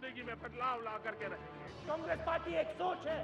जिंदगी में बदलाव ला करके रहेंगे। कांग्रेस पार्टी एक सोच है।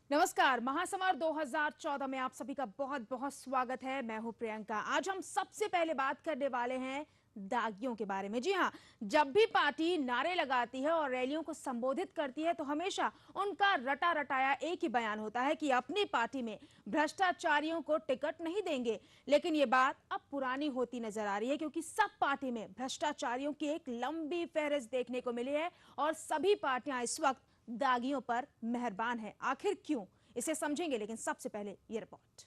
नमस्कार, महासमर 2014 में आप सभी का बहुत बहुत स्वागत है। मैं हूं प्रियंका। आज हम सबसे पहले बात करने वाले हैं दागियों के बारे में। जी हां, जब भी पार्टी नारे लगाती है और रैलियों को संबोधित करती है तो हमेशा उनका रटा रटाया एक ही बयान होता है कि अपनी पार्टी में भ्रष्टाचारियों को टिकट नहीं देंगे। लेकिन ये बात अब पुरानी होती नजर आ रही है, क्योंकि सब पार्टी में भ्रष्टाचारियों की एक लंबी फहरिस्त देखने को मिली है और सभी पार्टियां इस वक्त दागियों पर मेहरबान है। आखिर क्यों, इसे समझेंगे, लेकिन सबसे पहले ये रिपोर्ट।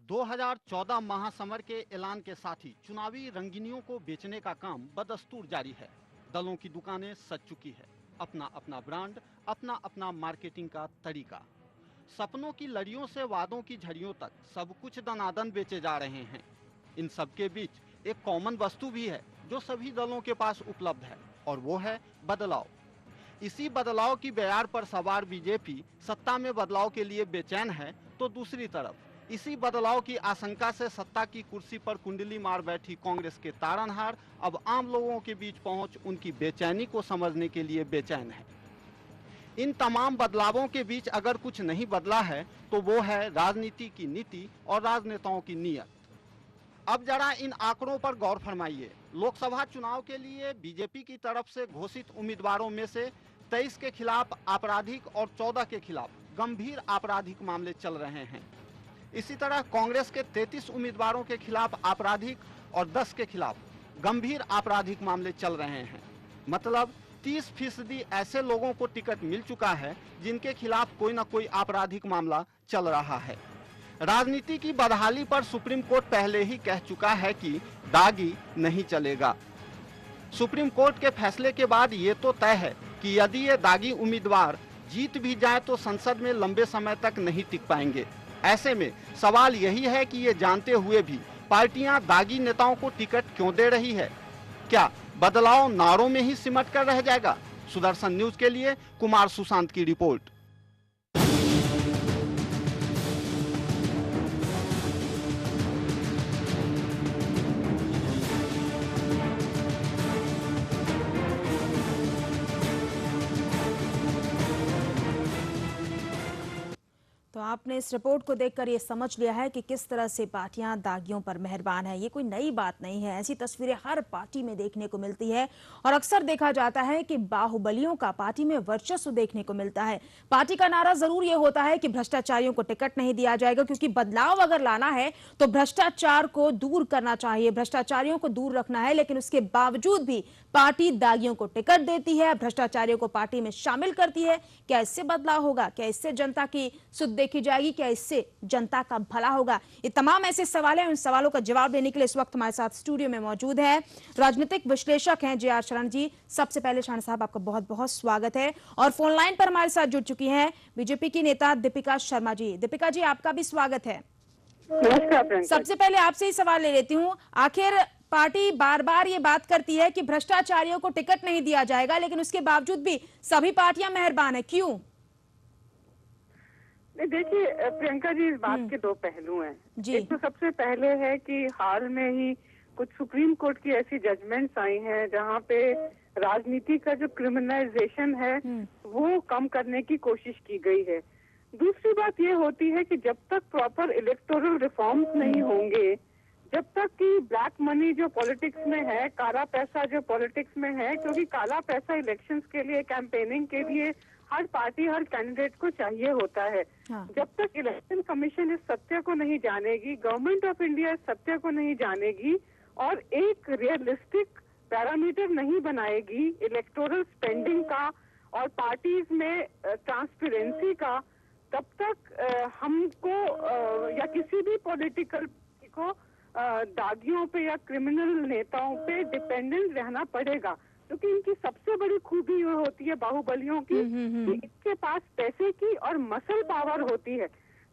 दो 2014 महासमर के ऐलान के साथ ही चुनावी रंगीनियों को बेचने का काम बदस्तूर जारी है। दलों की दुकानें सज चुकी है। अपना अपना ब्रांड, अपना अपना मार्केटिंग का तरीका। सपनों की लड़ियों से वादों की झड़ियों तक सब कुछ दनादन बेचे जा रहे हैं। इन सब के बीच एक कॉमन वस्तु भी है जो सभी दलों के पास उपलब्ध है, और वो है बदलाव। इसी बदलाव की बयार पर सवार बीजेपी सत्ता में बदलाव के लिए बेचैन है, तो दूसरी तरफ इसी बदलाव की आशंका से सत्ता की कुर्सी पर कुंडली मार बैठी कांग्रेस के तारनहार अब आम लोगों के बीच पहुंच उनकी बेचैनी को समझने के लिए बेचैन है। इन तमाम बदलावों के बीच अगर कुछ नहीं बदला है तो वो है राजनीति की नीति और राजनेताओं की नीयत। अब जरा इन आंकड़ों पर गौर फरमाइए। लोकसभा चुनाव के लिए बीजेपी की तरफ से घोषित उम्मीदवारों में से 23 के खिलाफ आपराधिक और 14 के खिलाफ गंभीर आपराधिक मामले चल रहे हैं। इसी तरह कांग्रेस के 33 उम्मीदवारों के खिलाफ आपराधिक और 10 के खिलाफ गंभीर आपराधिक मामले चल रहे हैं। मतलब 30% ऐसे लोगों को टिकट मिल चुका है जिनके खिलाफ कोई न कोई आपराधिक मामला चल रहा है। राजनीति की बदहाली पर सुप्रीम कोर्ट पहले ही कह चुका है कि दागी नहीं चलेगा। सुप्रीम कोर्ट के फैसले के बाद ये तो तय है कि यदि ये दागी उम्मीदवार जीत भी जाए तो संसद में लंबे समय तक नहीं टिक पाएंगे। ऐसे में सवाल यही है कि ये जानते हुए भी पार्टियां दागी नेताओं को टिकट क्यों दे रही है? क्या बदलाव नारों में ही सिमट कर रह जाएगा? सुदर्शन न्यूज के लिए कुमार सुशांत की रिपोर्ट। तो आपने इस रिपोर्ट को देखकर ये समझ लिया है कि किस तरह से पार्टियां दागियों पर मेहरबान है। ये कोई नई बात नहीं है, ऐसी तस्वीरें हर पार्टी में देखने को मिलती है और अक्सर देखा जाता है कि बाहुबलियों का पार्टी में वर्चस्व देखने को मिलता है। पार्टी का नारा जरूर ये होता है कि भ्रष्टाचारियों को टिकट नहीं दिया जाएगा, क्योंकि बदलाव अगर लाना है तो भ्रष्टाचार को दूर करना चाहिए, भ्रष्टाचारियों को दूर रखना है। लेकिन उसके बावजूद भी पार्टी दागियों को टिकट देती है, भ्रष्टाचारियों को पार्टी में शामिल करती है। क्या इससे बदलाव होगा? क्या इससे जनता की सुध देखी जाएगी? क्या इससे जनता का भला होगा? ये तमाम ऐसे सवाल हैं। उन सवालों का जवाब देने के लिए इस वक्त हमारे साथ स्टूडियो में मौजूद है राजनीतिक विश्लेषक हैं जे.आर. शरण जी। सबसे पहले शरण साहब, आपका बहुत बहुत स्वागत है। और फोन लाइन पर हमारे साथ जुड़ चुकी हैं बीजेपी की नेता दीपिका शर्मा जी। दीपिका जी, आपका भी स्वागत है। सबसे पहले आपसे ही सवाल ले लेती हूँ। आखिर पार्टी बार बार ये बात करती है कि भ्रष्टाचारियों को टिकट नहीं दिया जाएगा, लेकिन उसके बावजूद भी सभी पार्टियां मेहरबान है, क्यों? देखिए प्रियंका जी, इस बात के दो पहलू हैं। एक तो सबसे पहले है कि हाल में ही कुछ सुप्रीम कोर्ट की ऐसी जजमेंट्स आई हैं जहां पे राजनीति का जो क्रिमिनलाइजेशन है वो कम करने की कोशिश की गई है। दूसरी बात ये होती है कि जब तक प्रॉपर इलेक्टोरल रिफॉर्म्स नहीं होंगे, जब तक कि ब्लैक मनी जो पॉलिटिक्स में है, काला पैसा जो पॉलिटिक्स में है, क्योंकि काला पैसा इलेक्शंस के लिए, कैंपेनिंग के लिए हर पार्टी, हर कैंडिडेट को चाहिए होता है। जब तक इलेक्शन कमीशन इस सत्य को नहीं जानेगी, गवर्नमेंट ऑफ इंडिया इस सत्य को नहीं जानेगी और एक रियलिस्टिक पैरामीटर नहीं बनाएगी इलेक्टोरल स्पेंडिंग का और पार्टीज में ट्रांसपेरेंसी का, तब तक हमको या किसी भी पॉलिटिकल को दागियों पे या क्रिमिनल नेताओं पे डिपेंडेंट रहना पड़ेगा। क्योंकि इनकी सबसे बड़ी खूबी ये होती है बाहुबलियों की कि इनके पास पैसे की और मसल पावर होती है।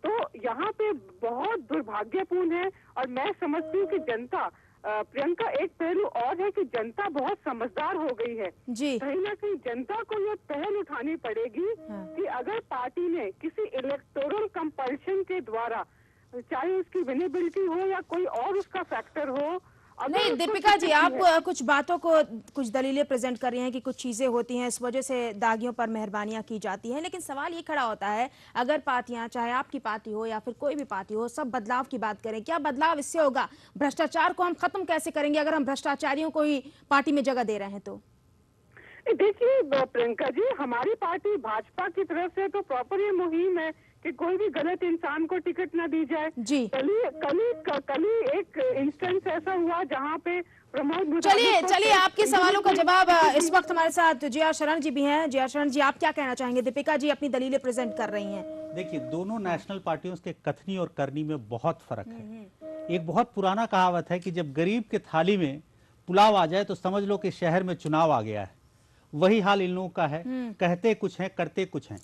तो यहाँ पे बहुत दुर्भाग्यपूर्ण है। और मैं समझती हूँ कि जनता, प्रियंका, एक पहलू और है कि जनता बहुत समझदार हो गई है जी। कहीं ना कहीं जनता को ये पहल उठानी पड़ेगी कि अगर पार्टी ने किसी इलेक्टोरल कंपल्शन के द्वारा, चाहे उसकी विनेबिलिटी हो या कोई और उसका फैक्टर हो, नहीं दीपिका जी, आप कुछ बातों को, कुछ दलीलें प्रेजेंट कर रही हैं कि कुछ चीजें होती हैं इस वजह से दागियों पर मेहरबानियां की जाती हैं, लेकिन सवाल ये खड़ा होता है अगर पार्टियां, चाहे आपकी पार्टी हो या फिर कोई भी पार्टी हो, सब बदलाव की बात करें, क्या बदलाव इससे होगा? भ्रष्टाचार को हम खत्म कैसे करेंगे अगर हम भ्रष्टाचारियों को ही पार्टी में जगह दे रहे हैं? तो देखिए प्रियंका जी, हमारी पार्टी भाजपा की तरफ से तो प्रॉपर ये मुहिम है कि कोई भी गलत इंसान को टिकट न दी जाए जी। कल एक इंस्टेंस ऐसा हुआ जहाँ पे प्रमोद, चलिए आपके सवालों का जवाब, इस वक्त हमारे साथ जिया शरण जी भी हैं। जिया शरण जी, आप क्या कहना चाहेंगे? दीपिका जी अपनी दलीलें प्रेजेंट कर रही हैं। देखिए, दोनों नेशनल पार्टियों के कथनी और करनी में बहुत फर्क है। एक बहुत पुराना कहावत है कि जब गरीब के थाली में पुलाव आ जाए तो समझ लो कि शहर में चुनाव आ गया है। वही हाल इन लोगों का है, कहते कुछ है करते कुछ हैं।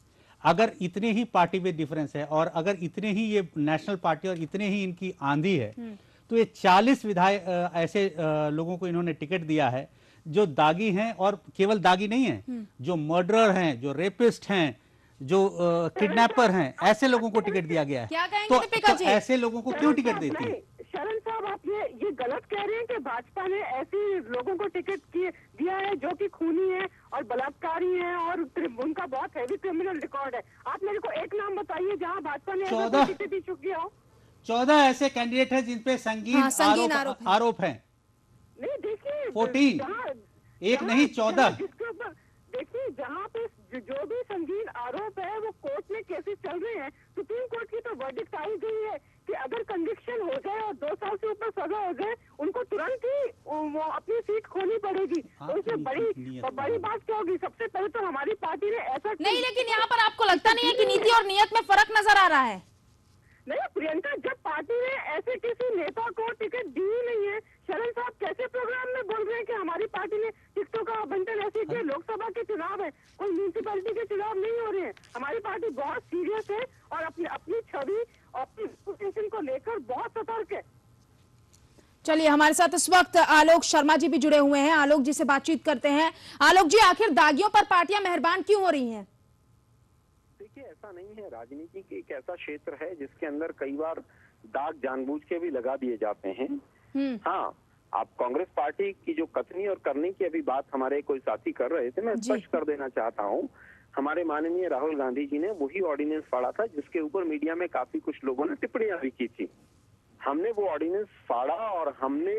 अगर इतने ही पार्टी में डिफरेंस है और अगर इतने ही ये नेशनल पार्टी और इतने ही इनकी आंधी है, तो ये 40 विधायक ऐसे लोगों को इन्होंने टिकट दिया है जो दागी हैं, और केवल दागी नहीं है, जो मर्डरर हैं, जो रेपिस्ट हैं, जो किडनैपर हैं, ऐसे लोगों को टिकट दिया गया है। क्या कहेंगे दीपिका जी? ऐसे लोगों को क्यों टिकट देती है? शरण साहब, आप ये गलत कह रहे हैं कि भाजपा ने ऐसे लोगों को टिकट दिया है जो कि खूनी है और बलात्कारी है और उनका बहुत हैवी क्रिमिनल रिकॉर्ड है। आप मेरे को एक नाम बताइए जहां भाजपा ने ऐसा टिकट दी चुकी हो। 14 ऐसे कैंडिडेट हैं जिन पे संगीन आरोप हैं। नहीं, देखिए 14, एक नहीं 14। जिसके ऊपर देखिए, जहाँ पे जो भी संगीन आरोप है वो कोर्ट में केसेस चल रहे हैं। सुप्रीम कोर्ट की तो वर्डिक्ट आई गई है कि अगर कन्विक्शन हो जाए और 2 साल से ऊपर सजा हो जाए, उनको तुरंत ही वो अपनी सीट खोनी पड़ेगी। तो इसमें बड़ी बात क्या होगी? सबसे पहले तो हमारी पार्टी ने ऐसा नहीं, लेकिन यहाँ पर आपको लगता नहीं है कि नीति और नियत में फर्क नजर आ रहा है? नहीं प्रियंका, जब पार्टी ने ऐसे किसी नेता को टिकट दी ही नहीं है, शरण साहब कैसे प्रोग्राम में बोल रहे हैं कि हमारी पार्टी ने टिकटों का आवंटन ऐसे किया? लोकसभा के चुनाव है, कोई म्यूनिसिपैलिटी के चुनाव नहीं हो रहे हैं। हमारी पार्टी बहुत सीरियस है और अपनी छवि और अपनी रेपुटेशन को लेकर बहुत सतर्क है। चलिए, हमारे साथ इस वक्त आलोक शर्मा जी भी जुड़े हुए हैं। आलोक जी से बातचीत करते हैं। आलोक जी, आखिर दागियों पर पार्टियां मेहरबान क्यों हो रही हैं? देखिए, ऐसा नहीं है। राजनीति के एक ऐसा क्षेत्र है जिसके अंदर कई बार दाग जानबूझ के भी लगा दिए जाते हैं। हाँ, आप कांग्रेस पार्टी की जो कथनी और करनी की अभी बात हमारे कोई साथी कर रहे थे, मैं स्पष्ट कर देना चाहता हूँ। हमारे माननीय राहुल गांधी जी ने वही ऑर्डिनेंस फाड़ा था जिसके ऊपर मीडिया में काफी कुछ लोगों ने टिप्पणियां भी की थी। हमने वो ऑर्डिनेंस फाड़ा और हमने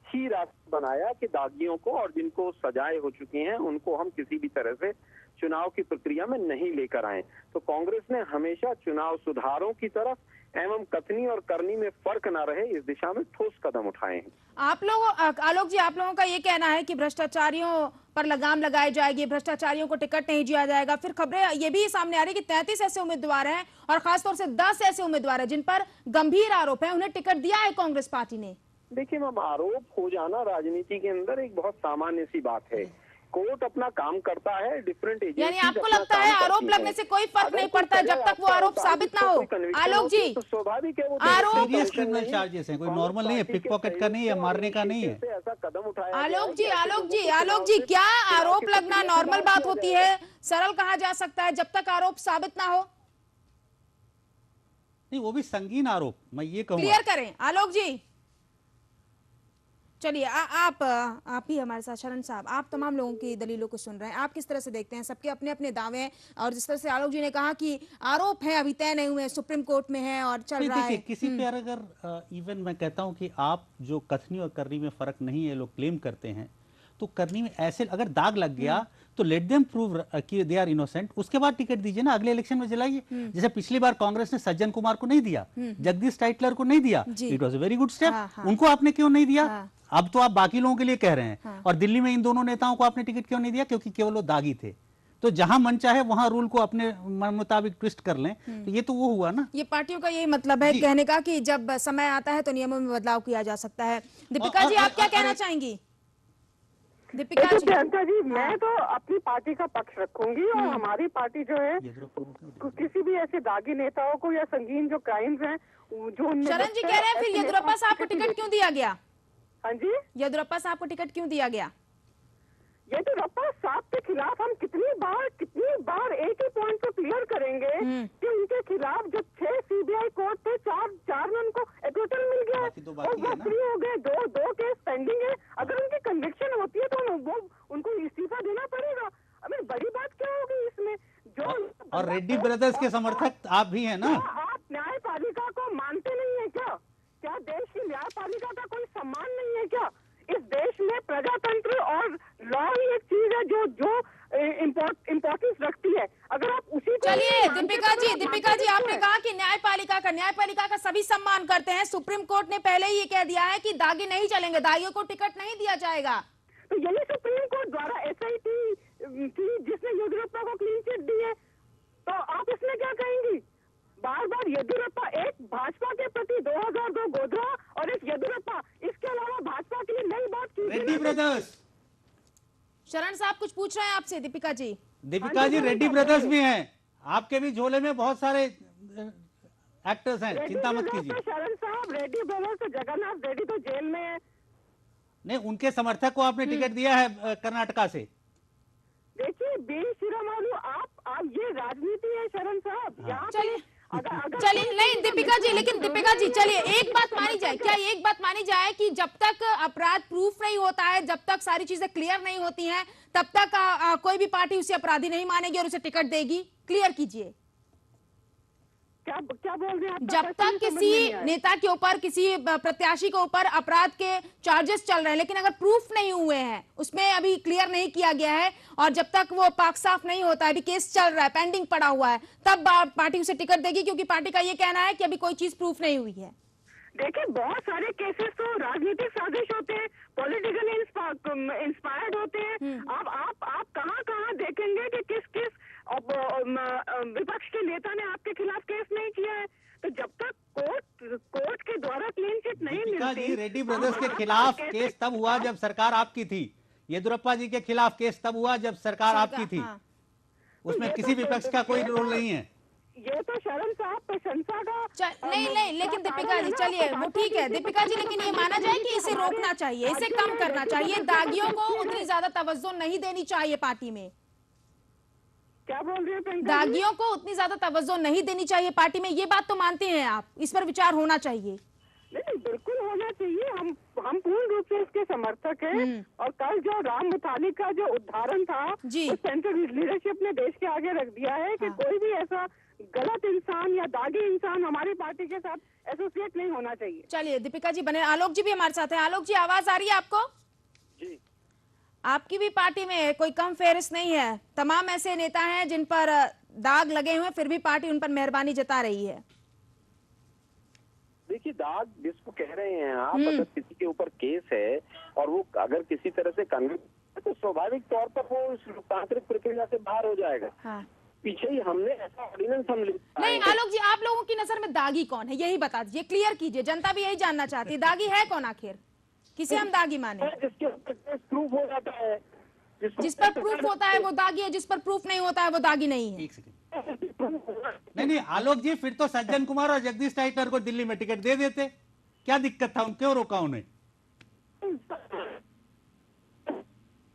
ही रास्ता बनाया कि दागियों को और जिनको सजाएं हो चुकी हैं उनको हम किसी भी तरह से चुनाव की प्रक्रिया में नहीं लेकर आए। तो कांग्रेस ने हमेशा चुनाव सुधारों की तरफ एवं कथनी और करनी में फर्क ना रहे, इस दिशा में ठोस कदम उठाए हैं। आलोक जी, आप लोगों का ये कहना है कि भ्रष्टाचारियों पर लगाम लगाई जाएगी, भ्रष्टाचारियों को टिकट नहीं दिया जाएगा। फिर खबरें ये भी सामने आ रही है कि 33 ऐसे उम्मीदवार हैं और खासतौर से 10 ऐसे उम्मीदवार हैं जिन पर गंभीर आरोप है, उन्हें टिकट दिया है कांग्रेस पार्टी ने। देखिए मैम, आरोप हो जाना राजनीति के अंदर एक बहुत सामान्य सी बात है। कोर्ट अपना काम करता है, डिफरेंट एजेंसी, यानी आपको लगता है आरोप लगने से कोई फर्क नहीं पड़ता जब तक वो आरोप साबित ना हो? आलोक जी, तो स्वाभाविक है वो आरोप सीरियस क्रिमिनल चार्जेस हैं, कोई नॉर्मल नहीं है, पिक पॉकेट का नहीं है, मारने का नहीं है। ऐसा कदम उठाया। आलोक जी, क्या आरोप लगना नॉर्मल बात होती है? सरल कहा जा सकता है जब तक आरोप साबित ना हो? नहीं, वो भी संगीन आरोप, मैं ये कहूँगा। क्लियर करें आलोक जी। चलिए, आप ही हमारे साथ, शरण साहब, आप तमाम लोगों की दलीलों को सुन रहे हैं, आप किस तरह से देखते हैं? सबके अपने अपने दावे हैं और जिस तरह से आलोक जी ने कहा कि आरोप है अभी तय नहीं हुए, सुप्रीम कोर्ट में है और चल रहा है। किसी पे अगर इवन मैं कहता हूं कि आप जो कथनी और करनी में फर्क नहीं है लोग क्लेम करते हैं, तो करनी में ऐसे अगर दाग लग गया तो लेट देम प्रूव कि दे आर इनोसेंट, उसके बाद टिकट दीजिए ना, अगले इलेक्शन में जलाइए। जैसे पिछली बार कांग्रेस ने सज्जन कुमार को नहीं दिया, जगदीश टाइटलर को नहीं दिया, it was a very good step. उनको आपने क्यों नहीं दिया? अब तो आप बाकी लोगों के लिए कह रहे हैं। और दिल्ली में इन दोनों नेताओं को आपने टिकट क्यों नहीं दिया? क्योंकि केवल वो दागी थे। तो जहां मन चाहे वहां रूल को अपने मन मुताबिक ट्विस्ट कर लें, तो ये तो वो हुआ ना। ये पार्टियों का यही मतलब है कहने का कि जब समय आता है तो नियमों में बदलाव किया जा सकता है। दीपिका जी, आप क्या कहना चाहेंगी? दीपिका देखिए जी, प्रियंका जी, मैं तो अपनी पार्टी का पक्ष रखूंगी और हमारी पार्टी जो है किसी भी ऐसे दागी नेताओं को या संगीन जो क्राइम्स हैं जो उनमें शरण जी कह रहे हैं फिर येदियुरप्पा साहब को टिकट क्यों दिया गया? हाँ जी, येदियुरप्पा साहब को टिकट क्यों दिया गया? येदियुरप्पा साहब के खिलाफ हम कितनी बार एक ही पॉइंट को क्लियर करेंगे कि उनके खिलाफ जो 6 सीबीआई कोर्ट थे, चार में उनको एक्विटल मिल गया और वो फ्री हो गए। दो केस पेंडिंग है। अगर उनकी कन्विक्शन होती है तो वो उनको इस्तीफा देना पड़ेगा। अभी बड़ी बात क्या होगी इसमें? जो और रेड्डी ब्रदर्स के समर्थक आप भी हैं ना? आप न्यायपालिका को मानते नहीं है क्या? क्या देश की न्यायपालिका का कोई सम्मान नहीं है क्या? इस देश में प्रजातंत्र और लॉ ही एक चीज है जो इम्पोर्टेंस रखती है। अगर आप उसी को चलिए दीपिका जी आपने कहा कि न्यायपालिका का सभी सम्मान करते हैं। सुप्रीम कोर्ट ने पहले ही ये कह दिया है कि दागी नहीं चलेंगे, दागियों को टिकट नहीं दिया जाएगा। तो यही सुप्रीम कोर्ट द्वारा एसआईटी थी जिसने येदियुरप्पा को क्लीन चिट दी है, तो आप इसमें क्या कहेंगी? बार बार येदियुरप्पा, एक भाजपा के प्रति 2002 गोधरा और एक येदियुरप्पा, इसके अलावा भाजपा के लिए नई बात की। रेड्डी ब्रदर्स, शरण साहब कुछ पूछ रहे हैं आपसे दीपिका जी। दीपिका जी रेड्डी ब्रदर्स भी हैं, आपके भी झोले में बहुत सारे एक्टर्स हैं, चिंता मत कीजिए। शरण साहब, रेड्डी ब्रदर्स तो जगन्नाथ रेड्डी तो जेल में है। नहीं, उनके समर्थक को आपने टिकट दिया है कर्नाटका से। देखिए बेशिरमालू, आप ये राजनीति है शरण साहब। यहाँ चलिए नहीं दीपिका जी, लेकिन दीपिका जी चलिए एक बात मानी जाए, क्या एक बात मानी जाए कि जब तक अपराध प्रूफ नहीं होता है, जब तक सारी चीजें क्लियर नहीं होती हैं, तब तक कोई भी पार्टी उसे अपराधी नहीं मानेगी और उसे टिकट देगी? क्लियर कीजिए। क्या बोल रहे हैं? जब तक किसी नेता के ऊपर, किसी प्रत्याशी के ऊपर अपराध के चार्जेस चल रहे हैं, लेकिन अगर प्रूफ नहीं हुए हैं, उसमें अभी क्लियर नहीं किया गया है, और जब तक वो पाक साफ नहीं होता है, अभी केस चल रहा है, पेंडिंग पड़ा हुआ है, तब पार्टी उसे टिकट देगी, क्योंकि पार्टी का ये कहना है कि अभी कोई चीज प्रूफ नहीं हुई है। देखिए बहुत सारे केसेस तो राजनीतिक साजिश होते हैं, पॉलिटिकली इंस्पायर्ड होते हैं। आप कहाँ देखेंगे कि किस विपक्ष के नेता ने आपके खिलाफ केस नहीं किया है? तो जब तक कोर्ट के द्वारा क्लीन चिट नहीं मिलती। रेड्डी ब्रदर्स के खिलाफ केस तब हुआ जब सरकार आपकी थी। येदियुरप्पा जी के खिलाफ केस तब हुआ जब सरकार आपकी थी। उसमें किसी विपक्ष का कोई रोल नहीं है। ये तो शरण साहब प्रशंसा का नहीं, लेकिन दीपिका जी चलिए वो ठीक है दीपिका जी, लेकिन ये माना जाए कि इसे रोकना चाहिए, इसे कम करना चाहिए, दागियों को उतनी ज्यादा तवज्जो नहीं देनी चाहिए पार्टी में। क्या बोल रहे हैं? दागियों को उतनी ज्यादा तवज्जो नहीं देनी चाहिए पार्टी में, ये बात तो मानते हैं आप? इस पर विचार होना चाहिए। नहीं, बिल्कुल होना चाहिए। हम पूर्ण रूप से इसके समर्थक हैं। और कल जो राम मुतालिक का जो उदाहरण था, सेंट्रल लीडरशिप ने देश के आगे रख दिया है कि कोई भी ऐसा गलत इंसान या दागी इंसान हमारी पार्टी के साथ एसोसिएट नहीं होना चाहिए। चलिए दीपिका जी बने, आलोक जी भी हमारे साथ हैं। आलोक जी आवाज आ रही है आपको? जी। आपकी भी पार्टी में कोई कम फेरिस्त नहीं है, तमाम ऐसे नेता हैं जिन पर दाग लगे हुए, फिर भी पार्टी उन पर मेहरबानी जता रही है। देखिए दाग जिसको कह रहे हैं आप, अगर किसी के ऊपर केस है और वो अगर किसी तरह से कन्विक्ट, तो स्वाभाविक तौर पर वो इस लोकतांत्रिक प्रक्रिया से बाहर हो जाएगा। हाँ। पीछे ही हमने ऐसा ऑर्डिनेंस नहीं। आलोक जी आप लोगों की नजर में दागी कौन है, यही बता दीजिए, क्लियर कीजिए, जनता भी यही जानना चाहती है, दागी है कौन आखिर? किसे हम दागी माने? जिसके ऊपर प्रूफ हो जाता है, जिस पर प्रूफ होता है वो दागी है, जिस पर प्रूफ नहीं होता है वो दागी नहीं है। एक सेकंड। नहीं आलोक जी, फिर तो सज्जन कुमार और जगदीश टाइटलर को दिल्ली में टिकट दे देते, क्या दिक्कत था? क्यों रोका उन्हें?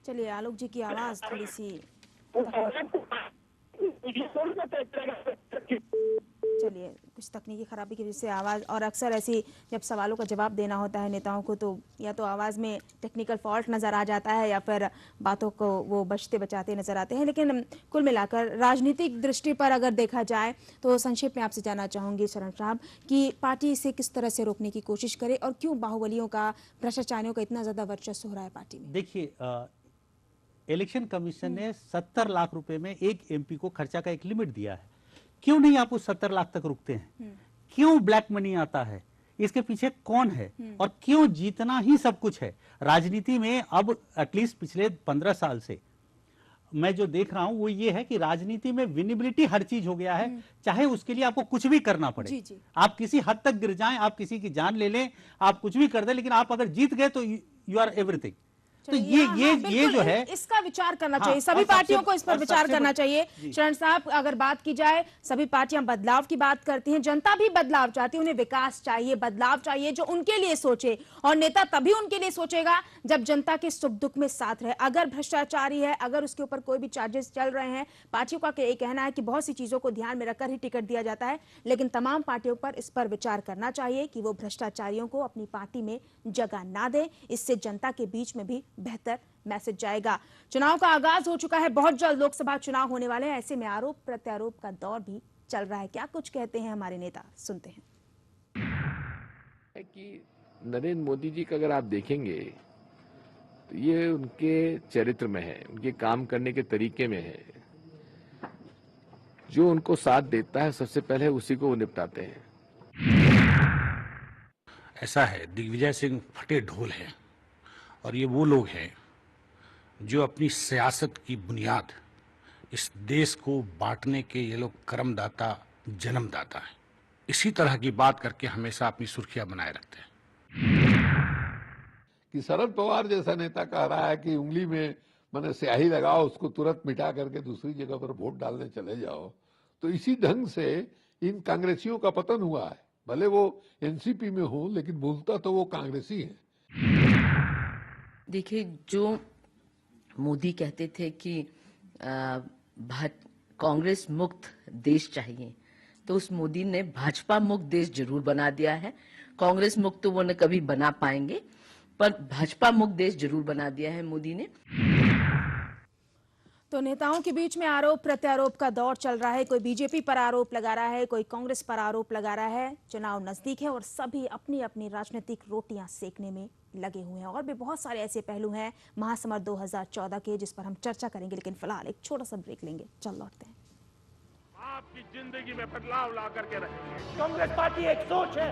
चलिए आलोक जी की आवाज थोड़ी सी, चलिए कुछ तकनीकी खराबी की वजह से आवाज़, और अक्सर ऐसी जब सवालों का जवाब देना होता है नेताओं को, तो या तो आवाज़ में टेक्निकल फॉल्ट नज़र आ जाता है या फिर बातों को वो बचते बचाते नज़र आते हैं। लेकिन कुल मिलाकर राजनीतिक दृष्टि पर अगर देखा जाए तो संक्षेप में आपसे जानना चाहूँगी शरण साहब कि पार्टी इसे किस तरह से रोकने की कोशिश करे, और क्यों बाहुबलियों का, भ्रष्टाचारियों का इतना ज़्यादा वर्चस्व हो रहा है पार्टी में? देखिए, इलेक्शन कमीशन ने 70 लाख रुपए में एक एमपी को खर्चा का एक लिमिट दिया है। क्यों नहीं आप उस 70 लाख तक रुकते हैं? क्यों ब्लैक मनी आता है? इसके पीछे कौन है? और क्यों जीतना ही सब कुछ है? राजनीति में अब एटलीस्ट पिछले 15 साल से मैं जो देख रहा हूं वो ये है कि राजनीति में विनिबिलिटी हर चीज हो गया है, चाहे उसके लिए आपको कुछ भी करना पड़े। जी। आप किसी हद तक गिर जाएं, आप किसी की जान ले लें, आप कुछ भी कर दें, लेकिन आप अगर जीत गए तो यू आर एवरीथिंग। तो ये जो है इसका विचार करना हाँ, चाहिए, सभी पार्टियों को इस पर विचार करना चाहिए। जी। शरण साहब, अगर बात की जाए, सभी पार्टियां बदलाव की बात करती हैं, जनता भी बदलाव चाहती है, उन्हें विकास चाहिए, बदलाव चाहिए जो उनके लिए सोचे, और नेता तभी उनके लिए सोचेगा जब जनता के सुख दुख में साथ रहे। अगर भ्रष्टाचारी है, अगर उसके ऊपर कोई भी चार्जेस चल रहे हैं, पार्टियों का यही कहना है कि बहुत सी चीजों को ध्यान में रखकर ही टिकट दिया जाता है, लेकिन तमाम पार्टियों पर इस पर विचार करना चाहिए कि वो भ्रष्टाचारियों को अपनी पार्टी में जगह ना दें। इससे जनता के बीच में भी बेहतर मैसेज जाएगा। चुनाव का आगाज हो चुका है, बहुत जल्द लोकसभा चुनाव होने वाले हैं, ऐसे में आरोप प्रत्यारोप का दौर भी चल रहा है। क्या कुछ कहते हैं हमारे नेता, सुनते हैं। कि नरेंद्र मोदी जी का अगर आप देखेंगे तो ये उनके चरित्र में है, उनके काम करने के तरीके में है। जो उनको साथ देता है सबसे पहले उसी को वो निपटाते हैं। ऐसा है, दिग्विजय सिंह फटे ढोल हैं, और ये वो लोग हैं जो अपनी सियासत की बुनियाद इस देश को बांटने के, ये लोग कर्मदाता जन्मदाता हैं। इसी तरह की बात करके हमेशा अपनी सुर्खियां बनाए रखते हैं। कि शरद पवार जैसा नेता कह रहा है कि उंगली में मैंने स्याही लगाओ, उसको तुरंत मिटा करके दूसरी जगह पर वोट डालने चले जाओ, तो इसी ढंग से इन कांग्रेसियों का पतन हुआ है। भले वो एनसीपी में हो, लेकिन मूलतः तो वो कांग्रेसी हैं। देखिए, जो मोदी कहते थे कि कांग्रेस मुक्त देश चाहिए, तो उस मोदी ने भाजपा मुक्त देश जरूर बना दिया है। कांग्रेस मुक्त तो वो न कभी बना पाएंगे, पर भाजपा मुक्त देश जरूर बना दिया है मोदी ने। तो नेताओं के बीच में आरोप प्रत्यारोप का दौर चल रहा है। कोई बीजेपी पर आरोप लगा रहा है, कोई कांग्रेस पर आरोप लगा रहा है। चुनाव नजदीक है और सभी अपनी अपनी राजनीतिक रोटियां सेकने में लगे हुए हैं। और भी बहुत सारे ऐसे पहलू हैं महासमर 2014 के, जिस पर हम चर्चा करेंगे, लेकिन फिलहाल एक छोटा सा ब्रेक लेंगे, चल लौटते हैं। आपकी जिंदगी में बदलाव ला करके रखेंगे। कांग्रेस पार्टी एक सोच है।